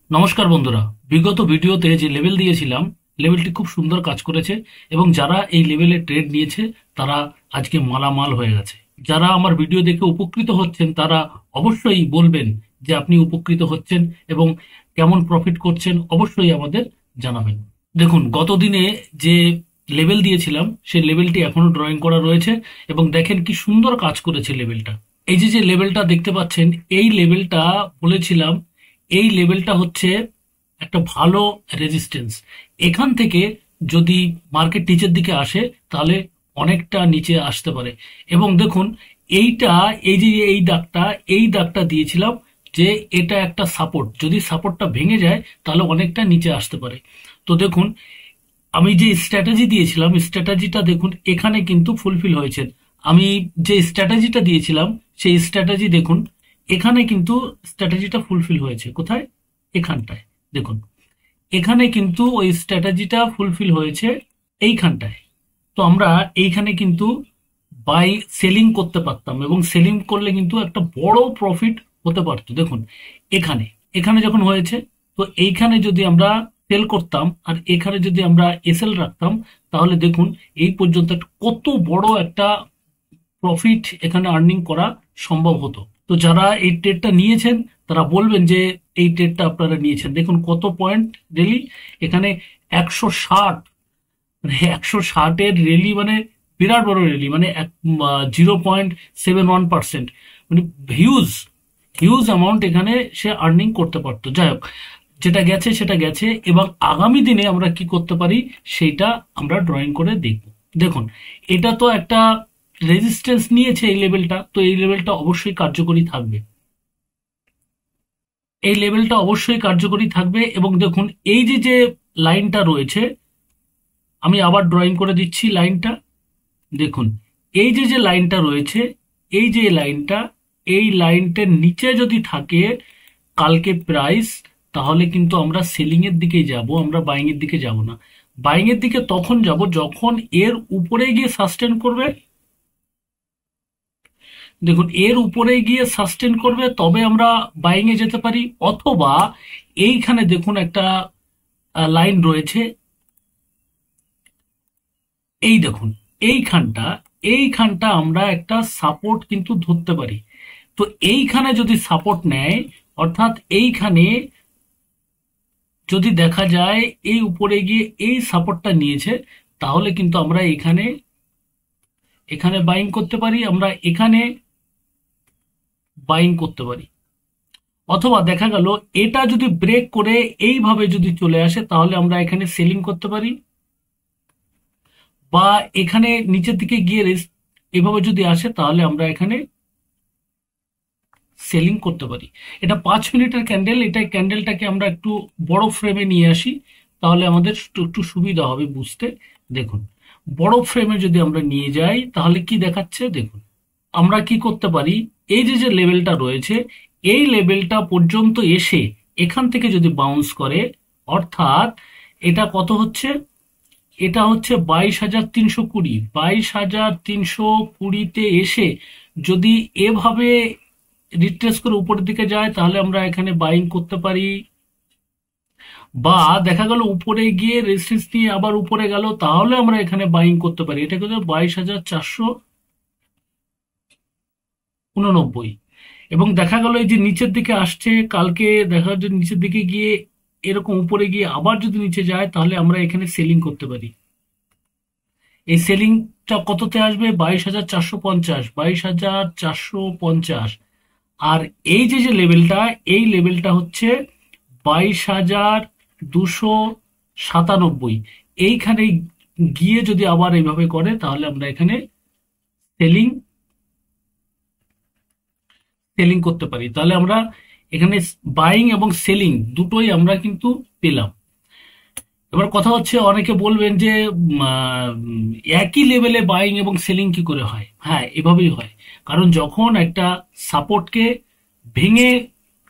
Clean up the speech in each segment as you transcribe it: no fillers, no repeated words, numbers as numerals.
নমস্কার বন্ধুরা, বিগত ভিডিওতে যে লেভেল দিয়েছিলাম, লেভেলটি খুব সুন্দর কাজ করেছে এবং যারা এই লেভেলে ট্রেড নিয়েছে তারা আজকে মালামাল হয়ে গেছে। যারা আমার ভিডিও দেখে উপকৃত হচ্ছেন তারা অবশ্যই বলবেন যে আপনি উপকৃত হচ্ছেন এবং কেমন প্রফিট করছেন, অবশ্যই আমাদের জানাবেন। দেখুন, গত দিনে যে লেভেল দিয়েছিলাম সেই লেভেলটি এখনো ড্রয়িং করা রয়েছে এবং দেখেন কি সুন্দর কাজ করেছে লেভেলটা। এই যে যে লেভেলটা দেখতে পাচ্ছেন, এই লেভেলটা বলেছিলাম, এই লেভেলটা হচ্ছে একটা ভালো রেজিস্ট্যান্স। এখান থেকে যদি মার্কেট নিচের দিকে আসে তাহলে অনেকটা নিচে আসতে পারে। এবং দেখুন, এইটা, এই যে এই দাগটা দিয়েছিলাম যে এটা একটা সাপোর্ট, যদি সাপোর্টটা ভেঙে যায় তাহলে অনেকটা নিচে আসতে পারে। তো দেখুন, আমি যে স্ট্র্যাটেজি দিয়েছিলাম, স্ট্র্যাটেজিটা দেখুন এখানে কিন্তু ফুলফিল হয়েছে। আমি যে স্ট্র্যাটেজিটা দিয়েছিলাম সেই স্ট্র্যাটেজি দেখুন এখানে কিন্তু স্ট্র্যাটেজিটা ফুলফিল হয়েছে। কোথায়? এখানটায় দেখুন, এখানে কিন্তু ওই স্ট্র্যাটেজিটা ফুলফিল হয়েছে এইখানটায়। তো আমরা এইখানে কিন্তু বাই সেলিং করতে পারতাম এবং সেলিং করলে কিন্তু একটা বড় প্রফিট হতে পারতো। দেখুন, এখানে এখানে যখন হয়েছে, তো এইখানে যদি আমরা সেল করতাম আর এখানে যদি আমরা এসএল রাখতাম তাহলে দেখুন এই পর্যন্ত কত বড় একটা প্রফিট এখানে আর্নিং করা সম্ভব হতো। তো যারা এই ট্রেডটা নিয়েছেন তারা বলবেন যে এই ট্রেডটা আপনারা নিয়েছেন। দেখুন কত পয়েন্ট রেলি এখানে, 160, মানে 160-এর রেলি, মানে বিরাট বড় রেলি, মানে 0.71%, মানে হিউজ হিউজ অ্যামাউন্ট এখানে সে আর্নিং করতে পারতো। যাই হোক, যেটা গেছে সেটা গেছে, এবং আগামী দিনে আমরা কি করতে পারি সেইটা আমরা ড্রয়িং করে দেখব। দেখুন, এটা তো একটা রেজিস্ট্যান্স নিয়েছে এই লেভেলটা, তো এই লেভেলটা অবশ্যই কার্যকরী থাকবে, এই লেভেলটা অবশ্যই কার্যকরী থাকবে। এবং দেখুন এই যে যে লাইনটা রয়েছে, আমি আবার ড্রয়িং করে দিচ্ছি লাইনটা। দেখুন, এই যে যে লাইনটা রয়েছে, এই যে লাইনটা, এই লাইনটার নিচে যদি থাকে কালকে প্রাইস, তাহলে কিন্তু আমরা সেলিং এর দিকেই যাব, আমরা বাইং এর দিকে যাব না। বাইং এর দিকে তখন যাব যখন এর উপরে গিয়ে সাস্টেন করবে। দেখুন, এর উপরে গিয়ে সাস্টেন করবে তবে আমরা বাইং এ যেতে পারি, অথবা এইখানে দেখুন একটা লাইন রয়েছে, এই দেখুন এইখানটা, এইখানটা আমরা একটা সাপোর্ট কিন্তু ধরতে পারি। তো এইখানে যদি সাপোর্ট নেয়, অর্থাৎ এইখানে যদি দেখা যায় এই উপরে গিয়ে এই সাপোর্টটা নিয়েছে, তাহলে কিন্তু আমরা এখানে এখানে বাইং করতে পারি, আমরা এখানে বাইং করতে পারি। অথবা দেখা গেল এটা যদি ব্রেক করে এইভাবে যদি চলে আসে তাহলে আমরা এখানে সেলিং করতে পারি, বা এখানে নিচের দিকে গিয়ে এভাবে যদি আসে তাহলে আমরা এখানে সেলিং করতে পারি। এটা 5 মিনিটের ক্যান্ডেল, এটা ক্যান্ডেলটাকে আমরা একটু বড় ফ্রেমে নিয়ে আসি, তাহলে আমাদের একটু সুবিধা হবে বুঝতে। দেখুন, বড় ফ্রেমে যদি আমরা নিয়ে যাই তাহলে কি দেখাচ্ছে দেখুন। আমরা কি করতে পারি, এই যে যে লেভেলটা রয়েছে এই লেভেলটা পর্যন্ত এসে এখান থেকে যদি বাউন্স করে, অর্থাৎ এটা কত হচ্ছে, এটা হচ্ছে 22,320, 22,320-তে এসে যদি এভাবে রিট্রেস করে উপরের দিকে যায় তাহলে আমরা এখানে বাইং করতে পারি। বা দেখা গেল উপরে গিয়ে রেজিস্ট্যান্স নিয়ে আবার উপরে গেল, তাহলে আমরা এখানে বাইং করতে পারি। এটা কিন্তু 22,489, এবং দেখা গেল এই যে নিচের দিকে আসছে, কালকে দেখা যাচ্ছে নিচের দিকে গিয়ে এরকম উপরে গিয়ে আবার যদি নিচে যায় তাহলে আমরা এখানে সেলিং করতে পারি। এই সেলিংটা কততে আসবে? 22,450, 22,450। আর এই যে যে লেভেলটা, এই লেভেলটা হচ্ছে 22,297। এইখানে গিয়ে যদি আবার এইভাবে করে তাহলে আমরা এখানে সেলিং সেলিং করতে পারি। তাহলে আমরা এখানে বাইং এবং সেলিং দুটোই আমরা কিন্তু পেলাম। এবার কথা হচ্ছে, অনেকে বলবেন যে একই লেভেলে বাইং এবং সেলিং কি করে হয়? হ্যাঁ, এভাবেই হয়। কারণ যখন একটা সাপোর্টকে ভেঙে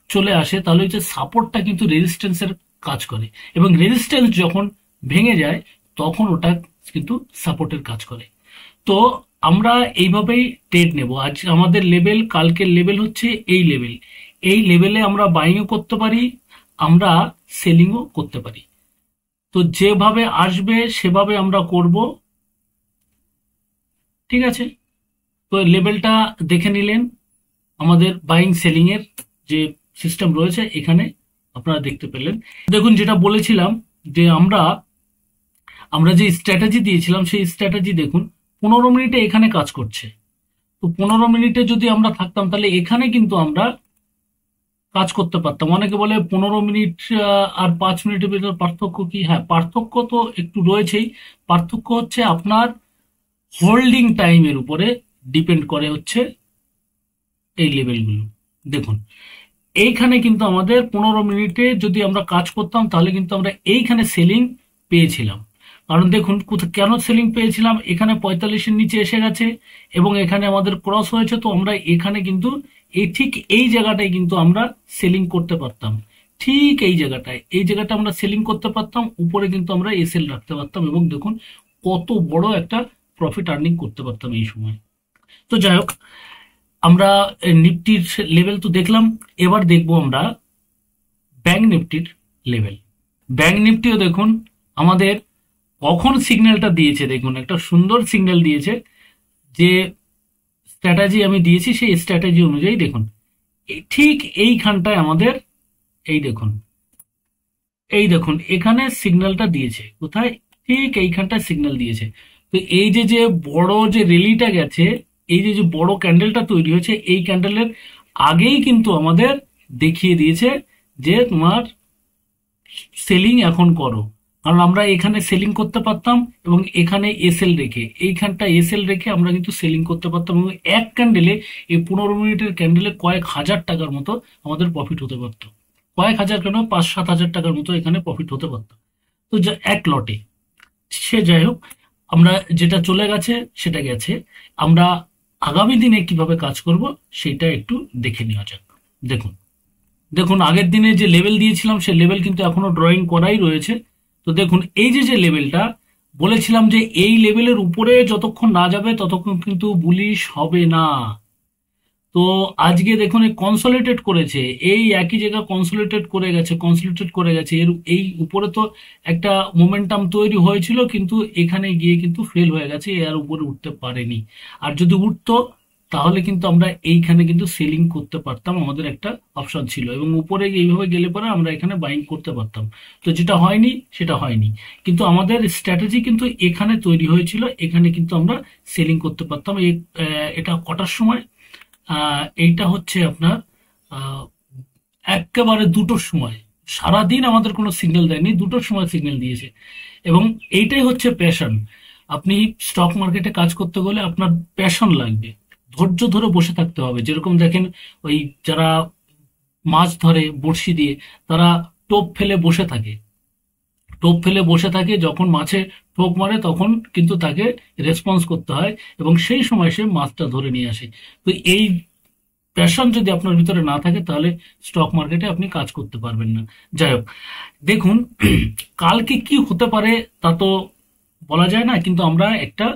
চলে আসে তাহলে হচ্ছে সাপোর্টটা কিন্তু রেজিস্ট্যান্সের কাজ করে, এবং রেজিস্ট্যান্স যখন ভেঙে যায় তখন ওটা কিন্তু সাপোর্টের কাজ করে। তো আমরা এইভাবেই ট্রেড নেব। আজ আমাদের লেভেল, কালকের লেভেল হচ্ছে এই লেভেল, এই লেভেলে আমরা বাইংও করতে পারি, আমরা সেলিংও করতে পারি। তো যেভাবে আসবে সেভাবে আমরা করব, ঠিক আছে। তো লেভেলটা দেখে নিলেন, আমাদের বাইং সেলিং এর যে সিস্টেম রয়েছে এখানে আপনারা দেখতে পেলেন। দেখুন, যেটা বলেছিলাম যে আমরা যে স্ট্র্যাটেজি দিয়েছিলাম সেই স্ট্র্যাটেজি দেখুন 15 মিনিটে এখানে কাজ করছে। তো 15 মিনিটে যদি আমরা থাকতাম তাহলে এখানে কিন্তু আমরা কাজ করতে পারতাম। অনেকে বলে 15 মিনিট আর 5 মিনিটের ভিতরে পার্থক্য কি? হ্যাঁ, পার্থক্য তো একটু রয়েছেই। পার্থক্য হচ্ছে আপনার হোল্ডিং টাইমের উপরে ডিপেন্ড করে হচ্ছে এই লেভেলগুলো। দেখুন, এইখানে কিন্তু আমাদের 15 মিনিটে যদি আমরা কাজ করতাম তাহলে কিন্তু আমরা এইখানে সেলিং পেয়েছিলাম। কারণ দেখুন কেন সেলিং পেয়েছিলাম, এখানে 45-এর নিচে এসে গেছে এবং এখানে আমাদের ক্রস হয়েছে। তো আমরা এখানে কিন্তু ঠিক এই জায়গাটায় কিন্তু আমরা সেলিং করতে পারতাম। ঠিক এই জায়গাটা আমরা সেলিং করতে পারতাম, উপরে কিন্তু আমরা এসএল রাখতে পারতাম এবং দেখুন কত বড় একটা প্রফিট আর্নিং করতে পারতাম এই সময়। তো যাই হোক, আমরা নিফটির লেভেল তো দেখলাম, এবার দেখবো আমরা ব্যাংক নিফটির লেভেল। ব্যাংক নিফটিও দেখুন আমাদের কখন সিগন্যালটা দিয়েছে, দেখুন একটা সুন্দর সিগন্যাল দিয়েছে। যে স্ট্র্যাটেজি আমি দিয়েছি সেই স্ট্র্যাটেজি অনুযায়ী দেখুন ঠিক এইখানটায় আমাদের এই দেখুন এখানে সিগন্যালটা দিয়েছে। কোথায়? ঠিক এইখানটায় সিগন্যাল দিয়েছে। তো এই যে বড় যে রেলিটা গেছে, এই যে বড় ক্যান্ডেলটা তৈরি হয়েছে, এই ক্যান্ডেলের আগেই কিন্তু আমাদের দেখিয়ে দিয়েছে যে তোমার সেলিং এখন করো। কারণ আমরা এখানে সেলিং করতে পারতাম এবং এখানে এসএল রেখে, এইখানটা এসএল রেখে আমরা কিন্তু সেলিং করতে পারতাম এবং এক ক্যান্ডেলে, এই 15 মিনিটের ক্যান্ডেলে কয়েক হাজার টাকার মতো আমাদের প্রফিট হতে পারতো। কয়েক হাজার কেন, 5-7 হাজার টাকার মতো এখানে প্রফিট হতে পারতো। তো এক লটে। সে যাই হোক, আমরা যেটা চলে গেছে সেটা গেছে। আমরা আগামী দিনে কিভাবে কাজ করব সেটা একটু দেখে নেওয়া যাক। দেখুন দেখুন আগের দিনে যে লেভেল দিয়েছিলাম সে লেভেল কিন্তু এখনো ড্রয়িং করাই রয়েছে। তো দেখুন এই যে লেভেলটা বলেছিলাম যে এই লেভেলের উপরে যতক্ষণ না যাবে ততক্ষণ কিন্তু বুলিশ হবে না। তো আজকে দেখুন এই কনসলিডেট করেছে, এই একই জায়গা কনসলিডেট করে গেছে এর এই উপরে। তো একটা মোমেন্টাম তৈরি হয়েছিল কিন্তু এখানে গিয়ে কিন্তু ফেল হয়ে গেছে, এর উপরে উঠতে পারেনি। আর যদি উঠতো তাহলে কিন্তু আমরা এইখানে কিন্তু সেলিং করতে পারতাম, আমাদের একটা অপশন ছিল এবং উপরে এইভাবে গেলে পরে আমরা এখানে বাইং করতে পারতাম। তো যেটা হয়নি সেটা হয়নি, কিন্তু আমাদের স্ট্র্যাটেজি কিন্তু এখানে তৈরি হয়েছিল, এখানে কিন্তু আমরা সেলিং করতে পারতাম। এটা কটার সময়? এইটা হচ্ছে আপনার আহ, একেবারে 2টোর সময়। সারাদিন আমাদের কোনো সিগন্যাল দেয়নি, 2টোর সময় সিগন্যাল দিয়েছে। এবং এইটাই হচ্ছে প্যাশন। আপনি স্টক মার্কেটে কাজ করতে গেলে আপনার প্যাশন লাগবে, ধৈর্য ধরে বসে থাকতে হবে। যেরকম দেখেন ওই যারা মাছ ধরে বড়শি দিয়ে, তারা টোপ ফেলে বসে থাকে। যখন মাছে টোপ মারে তখন কিন্তু তাকে রেসপন্স করতে হয় এবং সেই সময় সে মাছটা ধরে নিয়ে আসে। তো এই প্যাশন যদি আপনার ভিতরে না থাকে তাহলে স্টক মার্কেটে আপনি কাজ করতে পারবেন না। যাই হোক, দেখুন কালকে কি হতে পারে তা তো বলা যায় না, কিন্তু আমরা একটা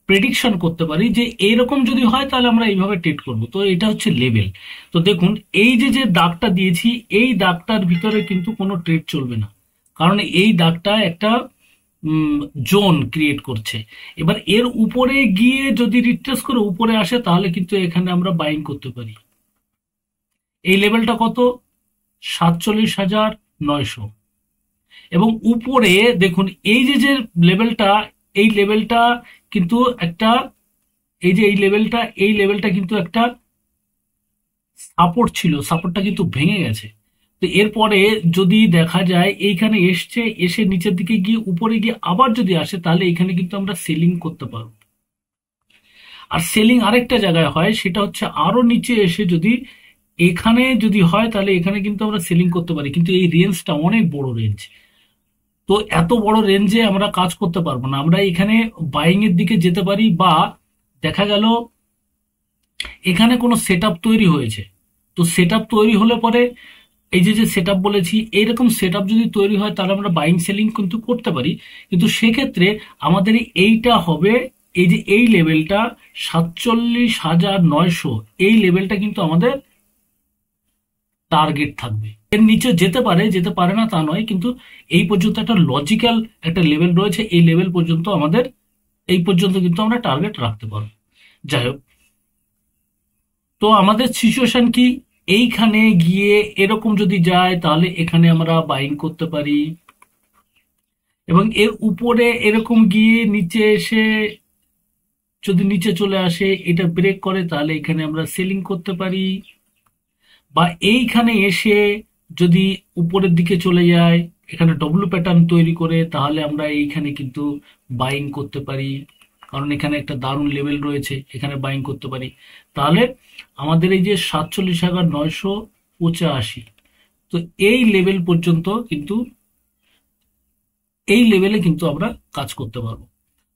প্রেডিকশন করতে পারি যে এইরকম যদি হয় তাহলে আমরা এইভাবে ট্রেড করব। তো এটা হচ্ছে লেভেল। তো দেখুন এই যে দাগটা দিয়েছি, এই দাগটার ভিতরে কিন্তু কোনো ট্রেড চলবে না, কারণ এই দাগটা একটা জোন ক্রিয়েট করছে। এবার এর উপরে গিয়ে যদি রিট্রেস করে উপরে আসে তাহলে কিন্তু এখানে আমরা বাইং করতে পারি। এই লেভেলটা কত? 47,900। এবং উপরে দেখুন এই যে লেভেলটা, এই লেভেলটা কিন্তু একটা, এই লেভেলটা কিন্তু একটা সাপোর্ট ছিল, সাপোর্টটা কিন্তু ভেঙে গেছে। তো এরপরে যদি দেখা যায় এইখানে এসে নিচের দিকে গিয়ে উপরে গিয়ে আবার যদি আসে তাহলে এখানে কিন্তু আমরা সেলিং করতে পারবো। আর সেলিং আরেকটা জায়গায় হয়, সেটা হচ্ছে আরো নিচে এসে যদি এখানে যদি হয় তাহলে এখানে কিন্তু আমরা সেলিং করতে পারি, কিন্তু এই রেঞ্জটা অনেক বড় রেঞ্জ। তো এত বড় রেঞ্জে আমরা কাজ করতে পারবো না। আমরা এখানে বাইং এর দিকে যেতে পারি, বা দেখা গেল এখানে কোনো সেট তৈরি হয়েছে। তো সেট তৈরি হলে পরে এই যে সেট বলেছি, এইরকম সেট যদি তৈরি হয় তাহলে আমরা বাইং সেলিং কিন্তু করতে পারি। কিন্তু সেক্ষেত্রে আমাদের এইটা হবে, এই যে এই লেভেলটা 47,900, এই লেভেলটা কিন্তু আমাদের টার্গেট থাকবে। এর নিচে যেতে পারে না তা নয়, কিন্তু এই পর্যন্ত একটা লজিক্যাল একটা লেভেল রয়েছে, এই লেভেল পর্যন্ত আমাদের, এই পর্যন্ত কিন্তু আমরা টার্গেট রাখতে পারবো। যাই হোক, তো আমাদের সিচুয়েশন কি, এইখানে গিয়ে এরকম যদি যায় তাহলে এখানে আমরা বাইং করতে পারি, এবং এর উপরে এরকম গিয়ে নিচে এসে যদি নিচে চলে আসে, এটা ব্রেক করে, তাহলে এখানে আমরা সেলিং করতে পারি। বা এইখানে এসে যদি উপরের দিকে চলে যায়, এখানে ডব্লু প্যাটার্ন তৈরি করে, তাহলে আমরা এইখানে কিন্তু বাইং করতে পারি, কারণ এখানে একটা দারুণ লেভেল রয়েছে, এখানে বাইং করতে পারি। তাহলে আমাদের এই যে 47,985, তো এই লেভেল পর্যন্ত কিন্তু, এই লেভেলে কিন্তু আমরা কাজ করতে পারবো।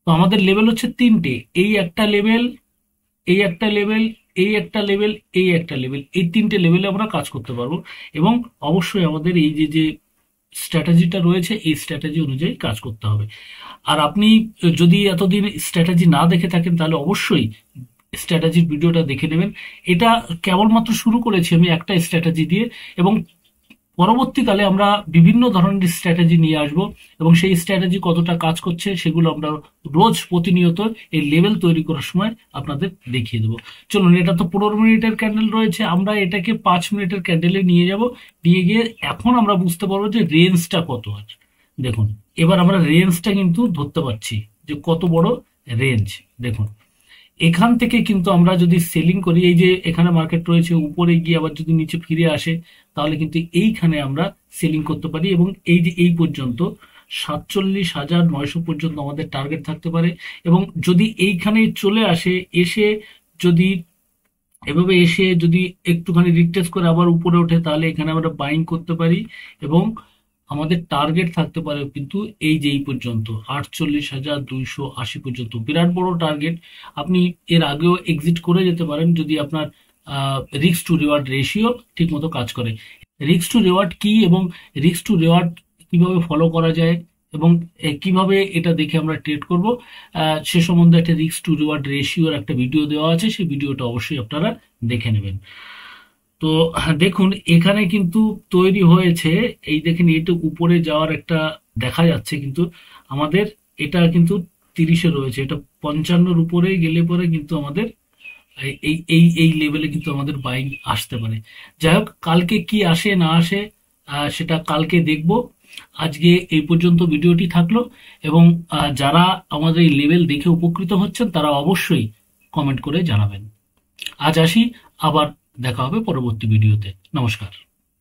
তো আমাদের লেভেল হচ্ছে তিনটে, এই একটা লেভেল, এই একটা লেভেল, এই একটা লেভেল, এই একটা লেভেল, এই তিনটে লেভেলে আমরা কাজ করতে পারবো। এবং অবশ্যই আমাদের এই যে যে স্ট্র্যাটেজিটা রয়েছে, এই স্ট্র্যাটেজি অনুযায়ী কাজ করতে হবে। আর আপনি যদি এতদিন স্ট্র্যাটেজি না দেখে থাকেন, তাহলে অবশ্যই স্ট্র্যাটেজির ভিডিওটা দেখে নেবেন। এটা কেবলমাত্র শুরু করেছি আমি একটা স্ট্র্যাটেজি দিয়ে, এবং পরবর্তীকালে আমরা বিভিন্ন ধরনের স্ট্র্যাটেজি নিয়ে আসব, এবং সেই স্ট্র্যাটেজি কতটা কাজ করছে সেগুলো আমরা রোজ প্রতিনিয়ত এই লেভেল তৈরি করার সময় আপনাদের দেখিয়ে দেবো। চলুন, এটা তো 15 মিনিটের ক্যান্ডেল রয়েছে, আমরা এটাকে 5 মিনিটের ক্যান্ডেলে নিয়ে যাব। নিয়ে গিয়ে এখন আমরা বুঝতে পারবো যে রেঞ্জটা কত আছে। দেখুন, এবার আমরা রেঞ্জটা কিন্তু ধরতে পারছি যে কত বড় রেঞ্জ। দেখুন, এখান থেকে কিন্তু আমরা যদি সেলিং করি, এই যে এখানে মার্কেট রয়েছে, উপরে গিয়ে আবার যদি নিচে ফিরে আসে, তাহলে কিন্তু এইখানে আমরা সেলিং করতে পারি, এবং এই যে এই পর্যন্ত 47,900 পর্যন্ত আমাদের টার্গেট থাকতে পারে। এবং যদি এইখানে চলে আসে, এসে যদি এভাবে এসে যদি একটুখানি রিটেস্ট করে আবার উপরে ওঠে, তাহলে এখানে আমরা বাইং করতে পারি, এবং আমাদের টার্গেট থাকতে পারে কিন্তু এই যে এই পর্যন্ত 48,280 পর্যন্ত, বিরাট বড় টার্গেট। আপনি এর আগেও এক্সিট করে যেতে পারেন যদি আপনার রিস্ক টু রিওয়ার্ড রেশিও ঠিক মতো কাজ করে। রিস্ক টু রিওয়ার্ড কি, এবং রিস্ক টু রিওয়ার্ড কিভাবে ফলো করা যায়, এবং কিভাবে এটা দেখে আমরা ট্রেড করব, সে সম্বন্ধে একটা রিস্ক টু রিওয়ার্ড রেশিওর একটা ভিডিও দেওয়া আছে, সেই ভিডিওটা অবশ্যই আপনারা দেখে নেবেন। তো দেখুন, এখানে কিন্তু তৈরি হয়েছে, এই দেখেন এটা উপরে যাওয়ার একটা দেখা যাচ্ছে, কিন্তু আমাদের এটা কিন্তু 30-এ রয়েছে, এটা 55-র উপরে গেলে পরে কিন্তু আমাদের এই এই এই লেভেলে কিন্তু আমাদের বাইং আসতে পারে। যাই হোক, কালকে কি আসে না আসে সেটা কালকে দেখব। আজকে এই পর্যন্ত ভিডিওটি থাকলো, এবং যারা আমাদের এই লেভেল দেখে উপকৃত হচ্ছেন তারা অবশ্যই কমেন্ট করে জানাবেন। আজ আসি, আবার দেখা হবে পরবর্তী ভিডিওতে। নমস্কার।